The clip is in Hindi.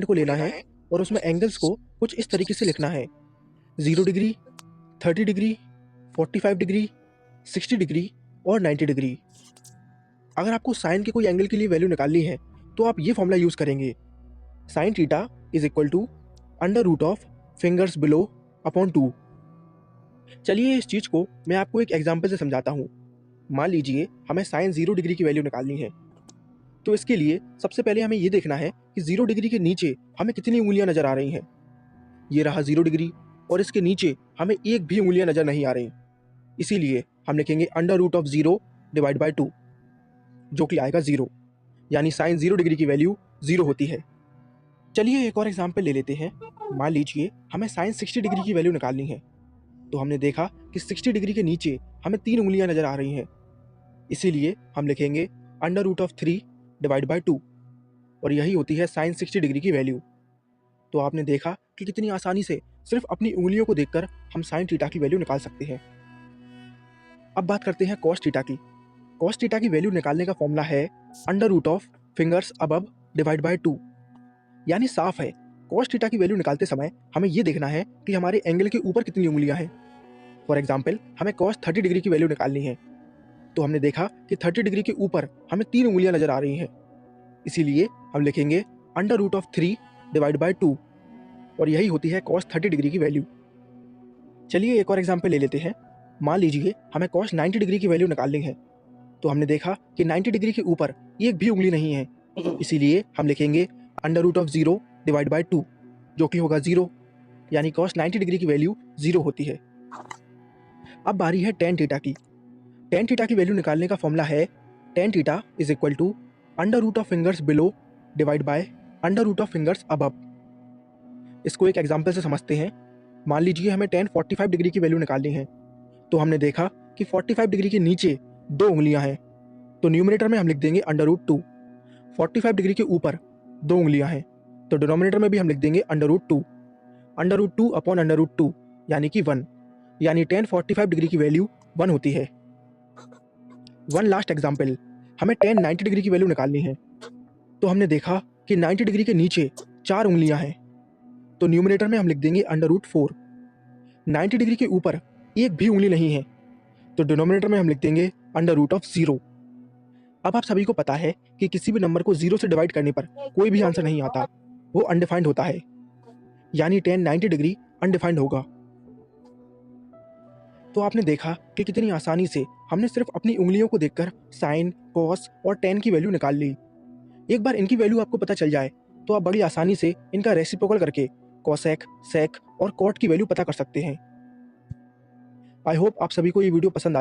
को लेना है और उसमें एंगल्स को कुछ इस तरीके से लिखना है: 0 डिग्री, 30 डिग्री, 45 डिग्री, 60 डिग्री और 90 डिग्री। अगर आपको साइन के कोई एंगल के लिए वैल्यू निकालनी है तो आप ये फॉर्मूला यूज़ करेंगे: sine theta is equal to under root of fingers below upon 2। चलिए इस चीज़ को मैं आपको एक एग्जाम्पल से समझाता हूँ। मान लीजिए हमें साइन 0 डिग्री की वैल्यू निकालनी है, तो इसके लिए सबसे पहले हमें ये देखना है कि 0 डिग्री के नीचे हमें कितनी उंगलियां नजर आ रही हैं। ये रहा 0 डिग्री और इसके नीचे हमें एक भी उंगलियां नजर नहीं आ रही। इसीलिए हम लिखेंगे under root of 0 divide by 2, जो कि आएगा 0, यानी साइन 0 डिग्री की वैल्यू 0 होती है। चलिए एक और एग्जाम्पल ले लेते हैं। मान लीजिए हमें साइन 60 डिग्री की वैल्यू निकालनी है, तो हमने देखा कि 60 डिग्री के नीचे हमें 3 उंगलियां नजर आ रही हैं। इसीलिए हम लिखेंगे under root of 3 divide by 2, और यही होती है साइन 60 डिग्री की वैल्यू। तो आपने देखा कि कितनी आसानी से सिर्फ अपनी उंगलियों को देखकर हम साइन थीटा की वैल्यू निकाल सकते हैं। अब बात करते हैं कॉस थीटा की। कॉस थीटा की वैल्यू निकालने का फॉर्मूला है under root of fingers above divide by 2। यानी साफ है, कॉस थीटा की वैल्यू निकालते समय हमें ये देखना है कि हमारे एंगल के ऊपर कितनी उंगलियां हैं। फॉर एग्जाम्पल हमें कॉस 30 डिग्री की वैल्यू निकालनी है, तो हमने देखा कि 30 डिग्री के ऊपर हमें 3 उंगलियां नजर आ रही हैं। इसीलिए हम लिखेंगे under root of 3 divide by 2, और यही होती है कॉस 30 डिग्री की वैल्यू। चलिए एक और एग्जाम्पल ले लेते हैं। मान लीजिए हमें कॉस 90 डिग्री की वैल्यू निकालनी है, तो हमने देखा कि 90 डिग्री के ऊपर एक भी उंगली नहीं है। इसीलिए हम लिखेंगे under root of 0 divide by 2, जो कि होगा 0, यानी कॉस 90 डिग्री की वैल्यू 0 होती है। अब बारी है टेन थीटा की। टेन थीटा की वैल्यू निकालने का फॉर्मूला है tan theta is equal to under root of fingers below divide by under root of fingers above. इसको एक एग्जाम्पल से समझते हैं। मान लीजिए हमें टेन 45 डिग्री की वैल्यू निकालनी है, तो हमने देखा कि 45 डिग्री के नीचे 2 उंगलियां हैं, तो न्यूमरेटर में हम लिख देंगे अंडर रूट 2। 45 डिग्री के ऊपर 2 उंगलियां हैं, तो डिनोमिनेटर में भी हम लिख देंगे under root 2। Under root 2 upon under root 2 यानी कि 1, यानी टेन 45 डिग्री की वैल्यू 1 होती है। वन लास्ट एग्जाम्पल, हमें टेन 90 डिग्री की वैल्यू निकालनी है, तो हमने देखा कि 90 डिग्री के नीचे 4 उंगलियां हैं, तो न्यूमरेटर में हम लिख देंगे अंडर रूट 4। 90 डिग्री के ऊपर एक भी उंगली नहीं है, तो डिनोमिनेटर में हम लिख देंगे अंडर रूट ऑफ 0। अब आप सभी को पता है कि किसी भी नंबर को 0 से डिवाइड करने पर कोई भी आंसर नहीं आता, वो अनडिफाइंड होता है, यानी टेन 90 डिग्री अनडिफाइंड होगा। तो आपने देखा कि कितनी आसानी से हमने सिर्फ अपनी उंगलियों को देखकर साइन, कॉस और टेन की वैल्यू निकाल ली। एक बार इनकी वैल्यू आपको पता चल जाए तो आप बड़ी आसानी से इनका रेसिप्रोकल करके कॉसेक, सेक और कॉट की वैल्यू पता कर सकते हैं। आई होप आप सभी को ये वीडियो पसंद आया।